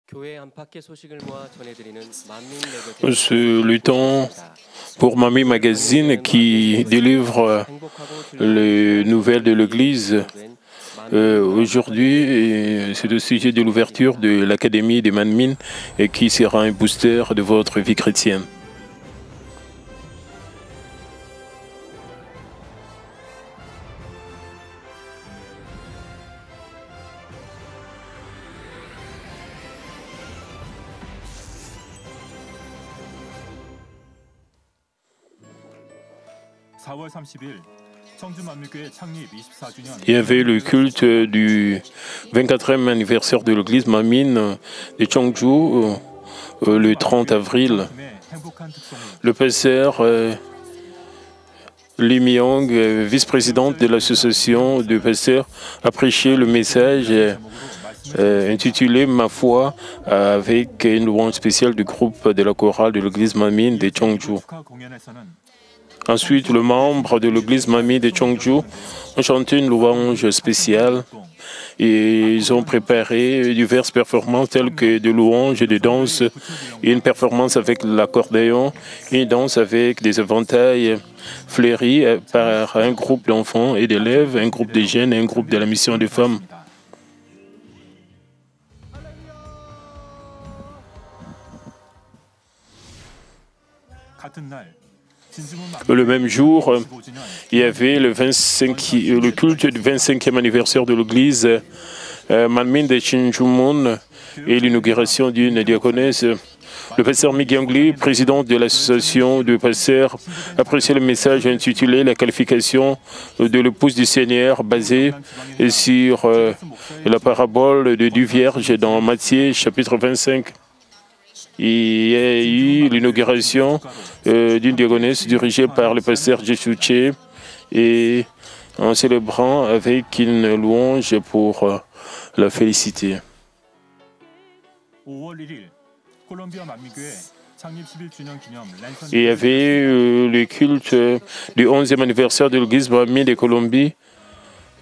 C'est le temps pour Mamie Magazine qui délivre les nouvelles de l'Église. Aujourd'hui, c'est le sujet de l'ouverture de l'Académie des Manmin et qui sera un booster de votre vie chrétienne. Il y avait le culte du 24e anniversaire de l'église Manmin de Cheongju le 30 avril. Le pasteur Lee Myung, vice-présidente de l'association de pasteurs, a prêché le message intitulé Ma foi avec une louange spéciale du groupe de la chorale de l'église Manmin de Cheongju. Ensuite, les membres de l'église Manmin de Cheongju ont chanté une louange spéciale et ils ont préparé diverses performances telles que des louanges et des danses, une performance avec l'accordéon, une danse avec des éventails fleuris par un groupe d'enfants et d'élèves, un groupe de jeunes et un groupe de la mission des femmes. Le même jour, il y avait le culte du 25e anniversaire de l'église Manmin de Shinjumun et l'inauguration d'une diaconesse. Le pasteur Mi Gyung-lee, président de l'association de pasteurs, a apprécié le message intitulé La qualification de l'épouse du Seigneur, basé sur la parabole de 10 vierges dans Matthieu chapitre 25. Il y a eu l'inauguration d'une diaconesse dirigée par le pasteur Jesu Che et en célébrant avec une louange pour la féliciter. Il y avait le culte du 11e anniversaire de l'église Manmin de Colombie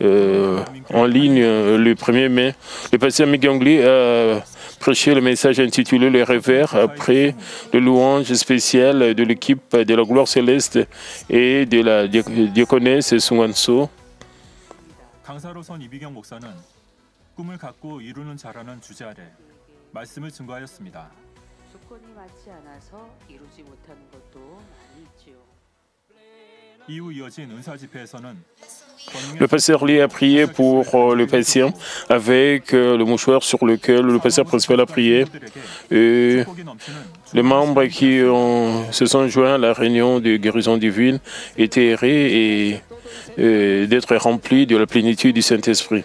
en ligne le 1er mai. Le pasteur Mi Gyung-lee a prêché le message intitulé Le Revers après le louange spécial de l'équipe de la gloire céleste et de la diaconesse Sung-Wan-so. Le pasteur Lee a prié pour le patient avec le mouchoir sur lequel le pasteur principal a prié. Et les membres qui se sont joints à la réunion de guérison divine étaient airés et d'être remplis de la plénitude du Saint-Esprit.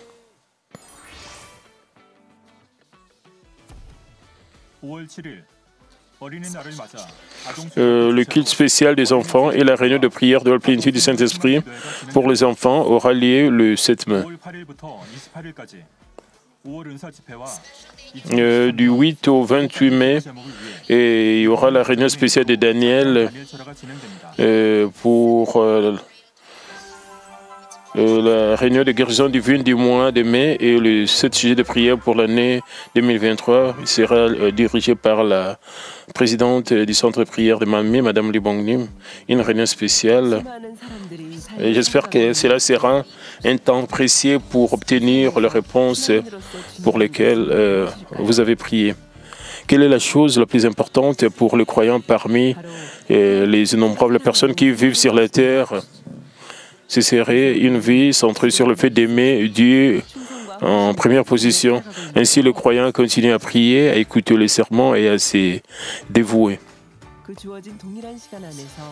Le culte spécial des enfants et la réunion de prière de la plénitude du Saint-Esprit pour les enfants aura lieu le 7 mai. Du 8 au 28 mai, et il y aura la réunion spéciale de Daniel pour la réunion de guérison divine du mois de mai et le 7 sujet de prière pour l'année 2023 sera dirigé par la présidente du centre de prière de Manmin, Mme Lee Bong-nim, une réunion spéciale. J'espère que cela sera un temps précieux pour obtenir les réponses pour lesquelles vous avez prié. Quelle est la chose la plus importante pour les croyants parmi les innombrables personnes qui vivent sur la terre? Ce serait une vie centrée sur le fait d'aimer Dieu en première position. Ainsi, le croyant continue à prier, à écouter les sermons et à se dévouer.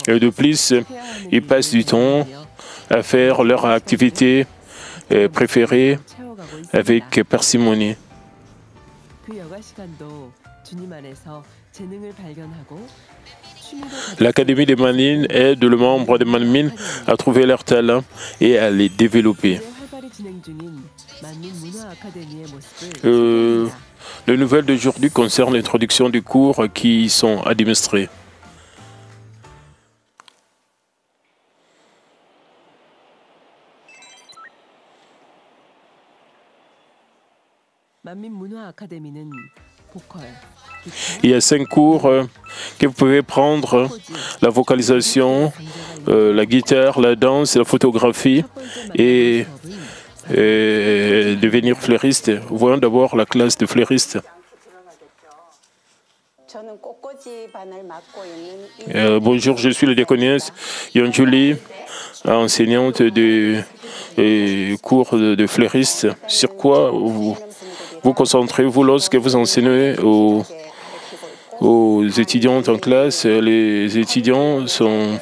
Et de plus, ils passent du temps à faire leur activité préférée avec parcimonie. L'Académie des Manmin aide les membres de Manmin à trouver leurs talents et à les développer. Les nouvelles d'aujourd'hui concernent l'introduction des cours qui y sont administrés. Il y a 5 cours que vous pouvez prendre, la vocalisation, la guitare, la danse, la photographie et devenir fleuriste. Voyons d'abord la classe de fleuriste. Bonjour, je suis la diaconesse Yonjuli, enseignante de cours de fleuriste. Sur quoi vous concentrez-vous lorsque vous enseignez aux étudiants en classe? Les étudiants sont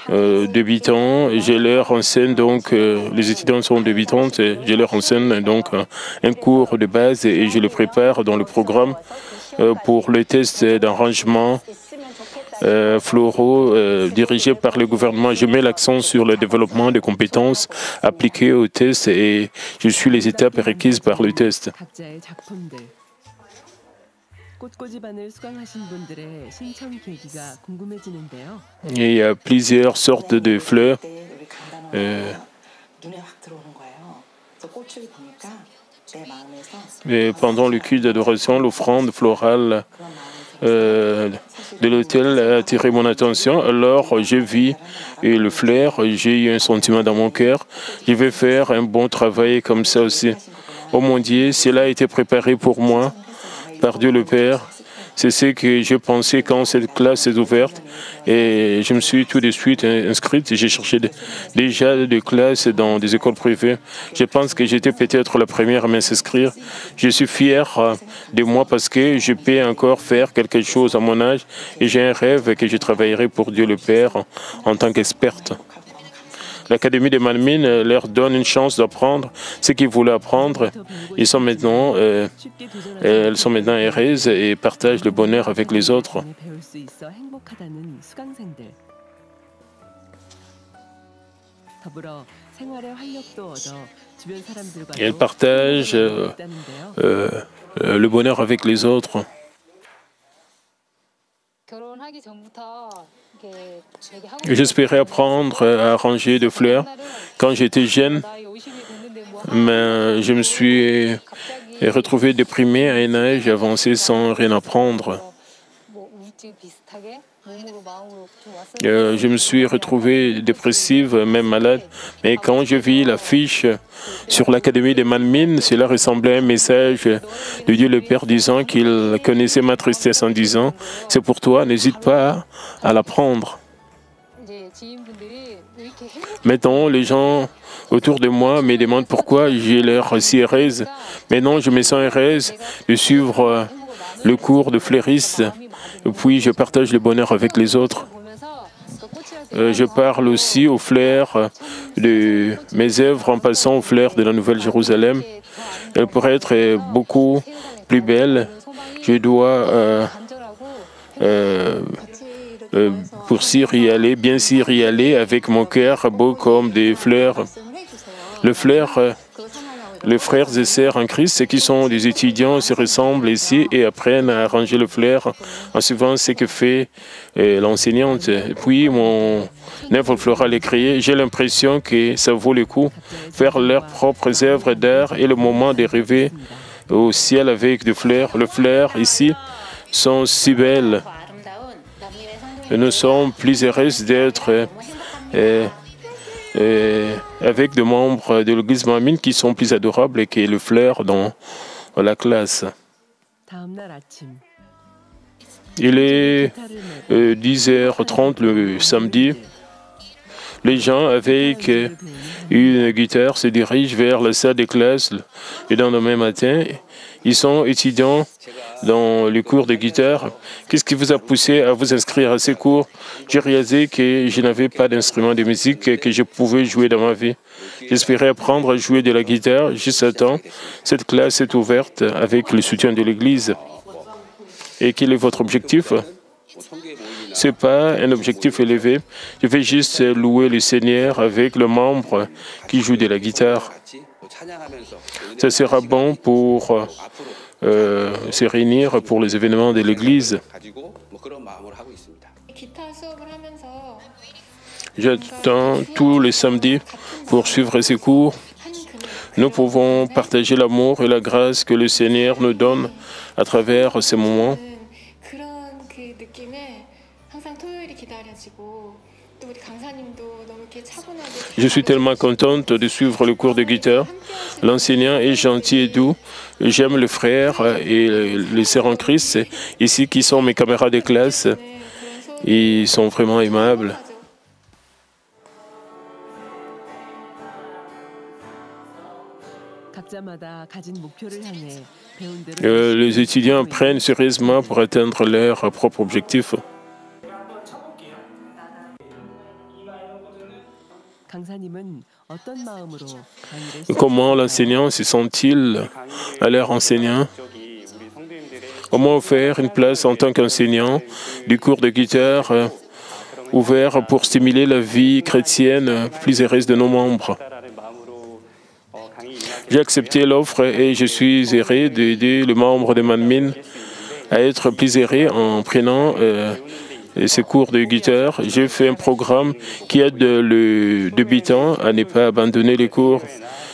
débutants, je leur enseigne donc, les étudiants sont débutantes, je leur enseigne donc un cours de base et je les prépare dans le programme pour le test d'arrangement floraux dirigé par le gouvernement. Je mets l'accent sur le développement des compétences appliquées au test et je suis les étapes requises par le test. Il y a plusieurs sortes de fleurs. Et pendant le culte d'adoration, l'offrande florale de l'hôtel a attiré mon attention. Alors j'ai vu le flair, j'ai eu un sentiment dans mon cœur. Je vais faire un bon travail comme ça aussi. Oh mon Dieu, cela a été préparé pour moi par Dieu le Père. C'est ce que je pensais quand cette classe est ouverte et je me suis tout de suite inscrite. J'ai cherché déjà des classes dans des écoles privées. Je pense que j'étais peut-être la première à m'inscrire. Je suis fier de moi parce que je peux encore faire quelque chose à mon âge et j'ai un rêve que je travaillerai pour Dieu le Père en tant qu'experte. L'Académie de Manmin leur donne une chance d'apprendre ce qu'ils voulaient apprendre. Elles sont maintenant heureuses et partagent le bonheur avec les autres. Elles partagent le bonheur avec les autres. J'espérais apprendre à arranger des fleurs quand j'étais jeune, mais je me suis retrouvé déprimé à un âge avancé sans rien apprendre. Je me suis retrouvé dépressive, même malade, mais quand je vis l'affiche sur l'Académie de Manmin, cela ressemblait à un message de Dieu le Père disant qu'il connaissait ma tristesse en disant « C'est pour toi, n'hésite pas à l'apprendre ». Maintenant, les gens autour de moi me demandent pourquoi j'ai l'air si heureuse. Maintenant, je me sens heureuse de suivre le cours de fleuriste. Et puis, je partage le bonheur avec les autres. Je parle aussi aux fleurs de mes œuvres en passant aux fleurs de la Nouvelle-Jérusalem. Elles pourraient être beaucoup plus belles. Je dois pour y aller, bien sûr y aller avec mon cœur beau comme des fleurs. Les frères et sœurs en Christ qui sont des étudiants se ressemblent ici et apprennent à arranger le fleur en suivant ce que fait l'enseignante. Puis mon œuvre florale est créée. J'ai l'impression que ça vaut le coup. Faire leurs propres œuvres d'art et le moment d'arriver au ciel avec des fleurs. Les fleurs ici sont si belles. Nous sommes plus heureux d'être avec des membres de l'église Manmin qui sont plus adorables que les fleurs dans la classe. Il est 10h30 le samedi. Les gens avec une guitare se dirigent vers la salle de classe le lendemain matin. Ils sont étudiants dans le cours de guitare. Qu'est-ce qui vous a poussé à vous inscrire à ces cours? J'ai réalisé que je n'avais pas d'instrument de musique que je pouvais jouer dans ma vie. J'espérais apprendre à jouer de la guitare. Juste à temps, cette classe est ouverte avec le soutien de l'Église. Et quel est votre objectif? Ce n'est pas un objectif élevé. Je vais juste louer le Seigneur avec le membre qui joue de la guitare. Ça sera bon pour se réunir pour les événements de l'Église. J'attends tous les samedis pour suivre ces cours. Nous pouvons partager l'amour et la grâce que le Seigneur nous donne à travers ces moments. Je suis tellement contente de suivre le cours de guitare. L'enseignant est gentil et doux. J'aime le frère et les sœurs en Christ ici qui sont mes camarades de classe. Ils sont vraiment aimables. Les étudiants prennent sérieusement pour atteindre leurs propres objectifs. Comment l'enseignant se sent-il à l'air enseignant? Comment faire une place en tant qu'enseignant du cours de guitare ouvert pour stimuler la vie chrétienne plus heureuse de nos membres? J'ai accepté l'offre et je suis heureux d'aider le membre de Manmin à être plus heureux en prenant ces cours de guitare. J'ai fait un programme qui aide le débutant à ne pas abandonner les cours.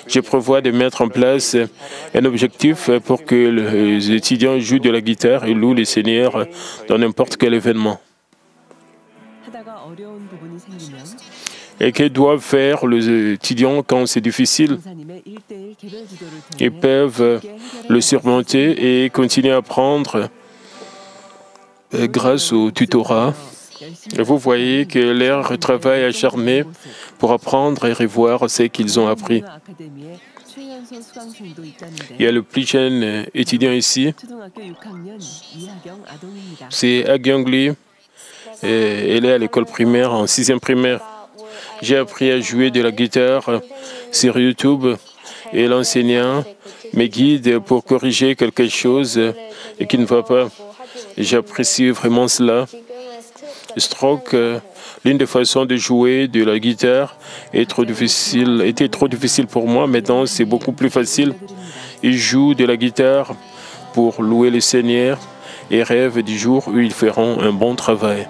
Je prévois de mettre en place un objectif pour que les étudiants jouent de la guitare et louent les Seigneurs dans n'importe quel événement. Et que doivent faire les étudiants quand c'est difficile? Ils peuvent le surmonter et continuer à apprendre grâce au tutorat. Et vous voyez que leur travail acharné pour apprendre et revoir ce qu'ils ont appris. Il y a le plus jeune étudiant ici, c'est Agyong Lee. Elle est à l'école primaire, en 6e primaire. J'ai appris à jouer de la guitare sur YouTube et l'enseignant me guide pour corriger quelque chose qui ne va pas. J'apprécie vraiment cela. Stroke, l'une des façons de jouer de la guitare était trop difficile pour moi. Maintenant, c'est beaucoup plus facile. Ils jouent de la guitare pour louer le Seigneur et rêvent du jour où ils feront un bon travail.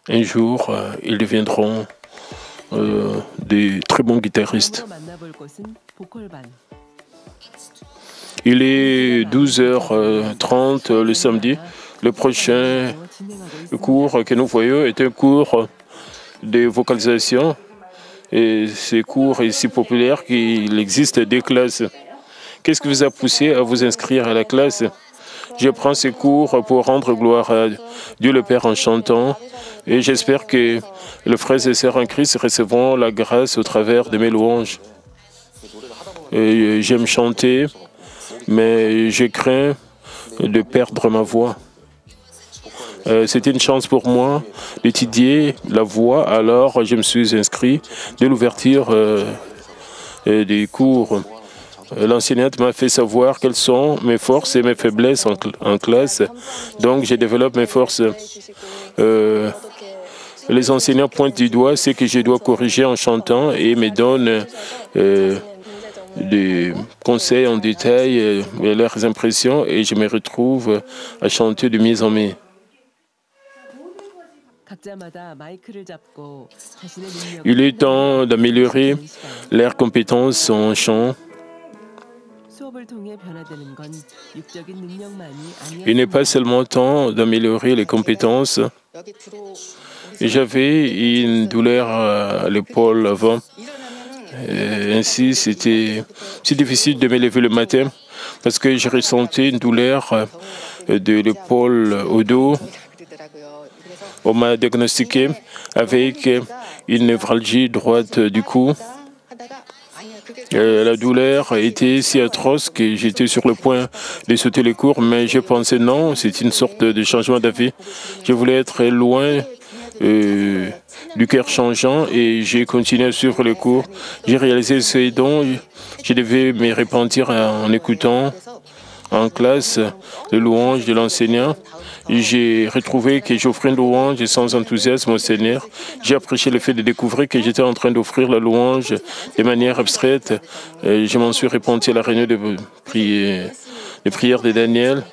Un jour, ils deviendront des très bons guitaristes. Il est 12h30 le samedi. Le prochain cours que nous voyons est un cours de vocalisation. Et ce cours est si populaire qu'il existe des classes. Qu'est-ce qui vous a poussé à vous inscrire à la classe? Je prends ces cours pour rendre gloire à Dieu le Père en chantant et j'espère que les frères et sœurs en Christ recevront la grâce au travers de mes louanges. J'aime chanter, mais je crains de perdre ma voix. C'était une chance pour moi d'étudier la voix, alors je me suis inscrit de l'ouverture des cours. L'enseignante m'a fait savoir quelles sont mes forces et mes faiblesses en classe, donc je développe mes forces. Les enseignants pointent du doigt ce que je dois corriger en chantant et me donnent des conseils en détail, leurs impressions, et je me retrouve à chanter de mieux en mieux. Il est temps d'améliorer leurs compétences en chant. Il n'est pas seulement temps d'améliorer les compétences. J'avais une douleur à l'épaule avant. Ainsi, c'était si difficile de me lever le matin parce que je ressentais une douleur de l'épaule au dos. On m'a diagnostiqué avec une névralgie droite du cou. La douleur était si atroce que j'étais sur le point de sauter les cours, mais je pensais non, c'est une sorte de changement d'avis. Je voulais être loin du cœur changeant et j'ai continué à suivre les cours. J'ai réalisé ce dont je devais me repentir en écoutant en classe de louange de l'enseignant. J'ai retrouvé que j'offrais une louange sans enthousiasme au Seigneur. J'ai apprécié le fait de découvrir que j'étais en train d'offrir la louange de manière abstraite. Je m'en suis repenti à la réunion de prière de Daniel.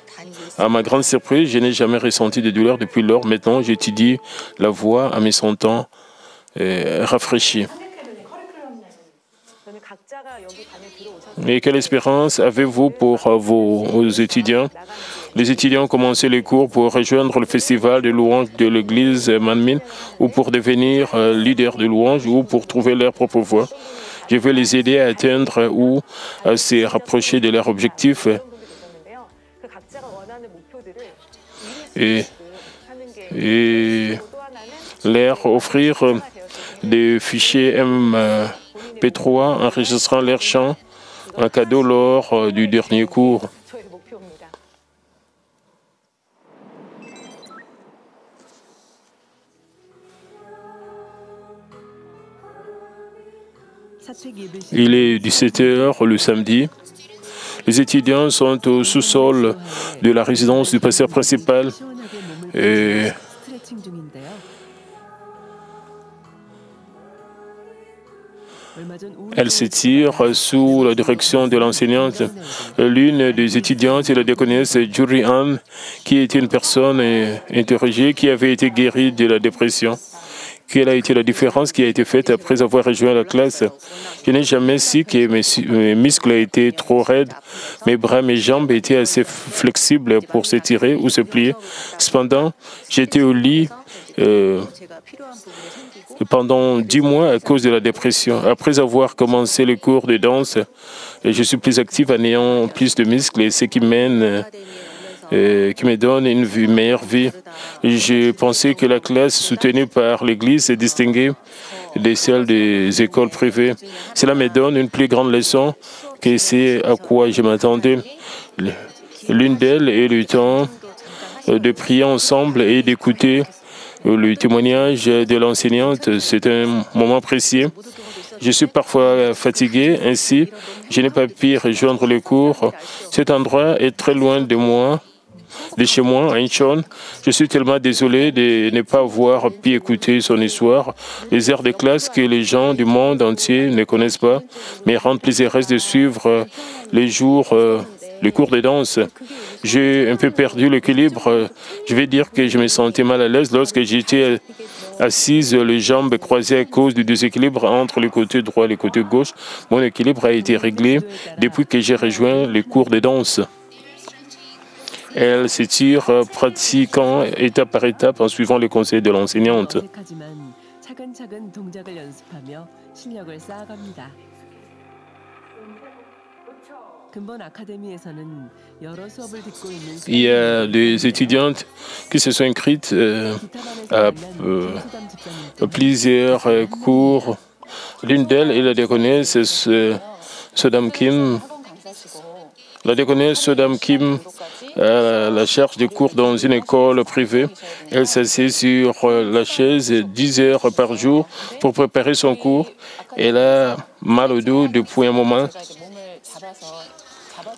À ma grande surprise, je n'ai jamais ressenti de douleur depuis lors. Maintenant, j'étudie la voix en me sentant rafraîchi. Et quelle espérance avez-vous pour vos étudiants? Les étudiants ont commencé les cours pour rejoindre le festival de louange de l'église Manmin ou pour devenir leader de louange ou pour trouver leur propre voie. Je veux les aider à atteindre ou à se rapprocher de leur objectif et leur offrir des fichiers MP3 enregistrant leurs chants en cadeau lors du dernier cours. Il est 17h le samedi. Les étudiants sont au sous-sol de la résidence du pasteur principal et elle s'étire sous la direction de l'enseignante. L'une des étudiantes est la diaconesse Jury Ann, qui est une personne interrogée qui avait été guérie de la dépression. Quelle a été la différence qui a été faite après avoir rejoint la classe? Je n'ai jamais su que mes muscles étaient trop raides. Mes bras, mes jambes étaient assez flexibles pour s'étirer ou se plier. Cependant, j'étais au lit pendant 10 mois à cause de la dépression. Après avoir commencé le cours de danse, je suis plus active en ayant plus de muscles et ce qui me donne une meilleure vie. Je pensais que la classe soutenue par l'Église est distinguée de celle des écoles privées. Cela me donne une plus grande leçon que c'est à quoi je m'attendais. L'une d'elles est le temps de prier ensemble et d'écouter le témoignage de l'enseignante. C'est un moment précieux. Je suis parfois fatigué, ainsi je n'ai pas pu rejoindre le cours. Cet endroit est très loin de chez moi, à Incheon. Je suis tellement désolé de ne pas avoir pu écouter son histoire. Les heures de classe que les gens du monde entier ne connaissent pas, mais rendent plus heureuse de suivre les cours de danse. J'ai un peu perdu l'équilibre. Je vais dire que je me sentais mal à l'aise lorsque j'étais assise, les jambes croisées à cause du déséquilibre entre le côté droit et le côté gauche. Mon équilibre a été réglé depuis que j'ai rejoint les cours de danse. Elle s'étire, pratiquant étape par étape en suivant les conseils de l'enseignante. Il y a des étudiantes qui se sont inscrites à plusieurs cours. L'une d'elles est la diaconesse Sodam Kim. La diaconesse Sodam Kim a la charge des cours dans une école privée. Elle s'assied sur la chaise 10 heures par jour pour préparer son cours. Elle a mal au dos depuis un moment.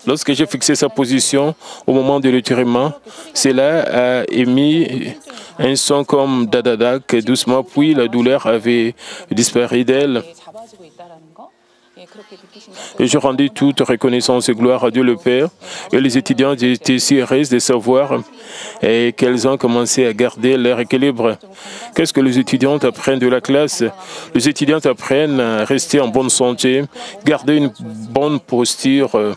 Lorsque j'ai fixé sa position au moment de l'étirement, cela a émis un son comme dadadak doucement, puis la douleur avait disparu d'elle. Et je rendis toute reconnaissance et gloire à Dieu le Père. Et les étudiants étaient si heureux de savoir qu'elles ont commencé à garder leur équilibre. Qu'est-ce que les étudiants apprennent de la classe? Les étudiants apprennent à rester en bonne santé, garder une bonne posture.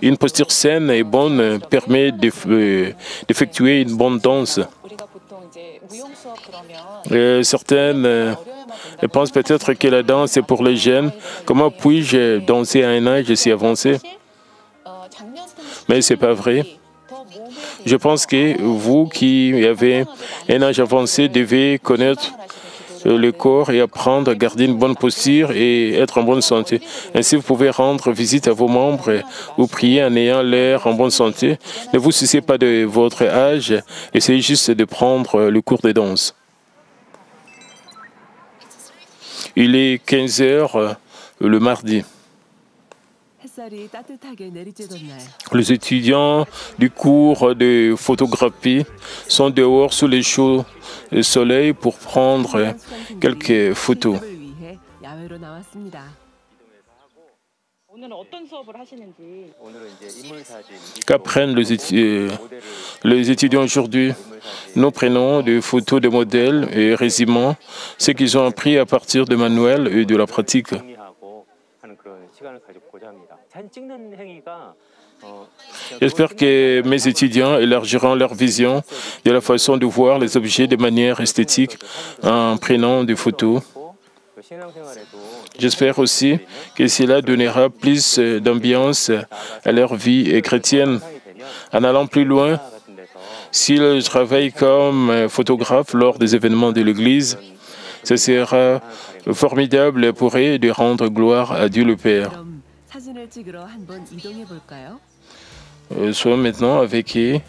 Une posture saine et bonne permet d'effectuer une bonne danse. Certaines pensent peut-être que la danse est pour les jeunes. Comment puis-je danser à un âge si avancé? Mais ce n'est pas vrai. Je pense que vous qui avez un âge avancé devez connaître le corps et apprendre à garder une bonne posture et être en bonne santé. Ainsi, vous pouvez rendre visite à vos membres ou prier en ayant l'air en bonne santé. Ne vous souciez pas de votre âge, essayez juste de prendre le cours de danse. Il est 15 heures le mardi. Les étudiants du cours de photographie sont dehors sous les chauds soleil pour prendre quelques photos. Qu'apprennent les étudiants aujourd'hui? Nous prenons des photos de modèles et résumons ce qu'ils ont appris à partir de manuels et de la pratique. J'espère que mes étudiants élargiront leur vision de la façon de voir les objets de manière esthétique en prenant des photos. J'espère aussi que cela donnera plus d'ambiance à leur vie chrétienne. En allant plus loin, s'ils travaillent comme photographes lors des événements de l'Église, ce sera formidable pour eux de rendre gloire à Dieu le Père. Soyons maintenant avec eux.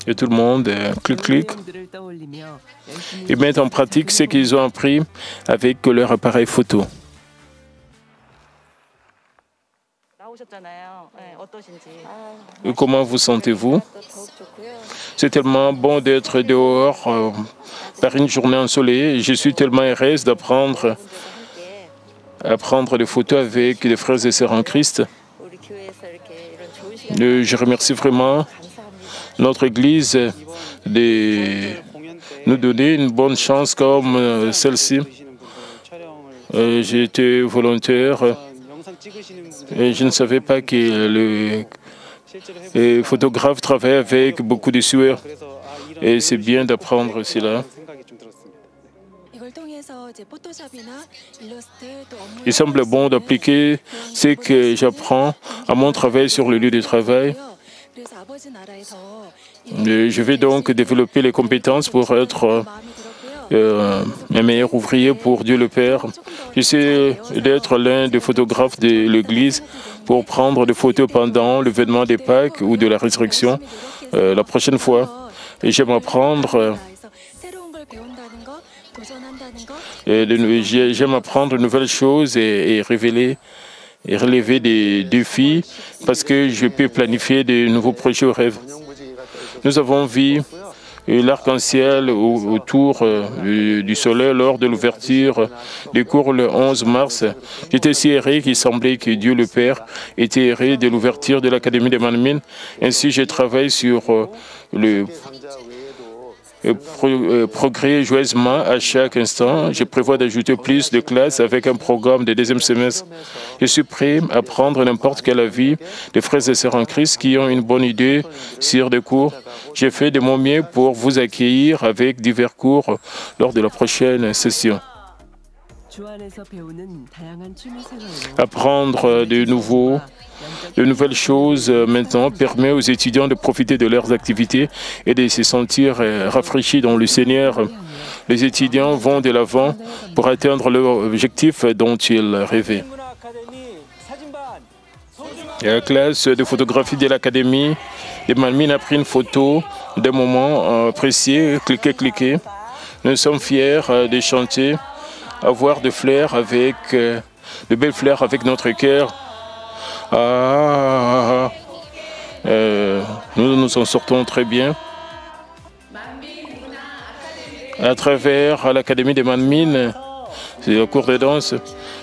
Et tout le monde clic. Ils mettent en pratique ce qu'ils ont appris avec leur appareil photo. Et comment vous sentez-vous? C'est tellement bon d'être dehors par une journée ensoleillée. Je suis tellement heureuse d'apprendre à prendre des photos avec des frères et sœurs en Christ. Je remercie vraiment notre Église de nous donner une bonne chance comme celle-ci. J'ai été volontaire et je ne savais pas que le photographe travaille avec beaucoup de sueur. Et c'est bien d'apprendre cela. Il semble bon d'appliquer ce que j'apprends à mon travail sur le lieu de travail. Je vais donc développer les compétences pour être un meilleur ouvrier pour Dieu le Père. J'essaie d'être l'un des photographes de l'Église pour prendre des photos pendant l'événement des Pâques ou de la résurrection la prochaine fois. Et j'aime apprendre. J'aime apprendre de nouvelles choses et relever des défis parce que je peux planifier de nouveaux projets au rêve. Nous avons vu l'arc-en-ciel autour du soleil lors de l'ouverture du cours le 11 mars. J'étais si heureux qu'il semblait que Dieu le Père était heureux de l'ouverture de l'Académie des Manmin. Ainsi, je travaille sur le progrès joyeusement à chaque instant. Je prévois d'ajouter plus de classes avec un programme de deuxième semestre. Je suis prêt à prendre n'importe quel avis des frères et sœurs en Christ qui ont une bonne idée sur des cours. J'ai fait de mon mieux pour vous accueillir avec divers cours lors de la prochaine session. Apprendre de nouvelles choses maintenant permet aux étudiants de profiter de leurs activités et de se sentir rafraîchis dans le Seigneur. Les étudiants vont de l'avant pour atteindre leur objectif dont ils rêvaient. La classe de photographie de l'Académie des Manmin a pris une photo d'un moment précis. Cliquez. Nous sommes fiers de chanter, avoir de fleurs avec de belles fleurs avec notre cœur. Nous nous en sortons très bien. À travers l'Académie des Manmin, c'est le cours de danse,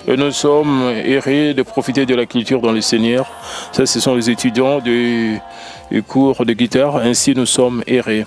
et nous sommes heureux de profiter de la culture dans le Seigneur. Ça, ce sont les étudiants du cours de guitare. Ainsi, nous sommes heureux.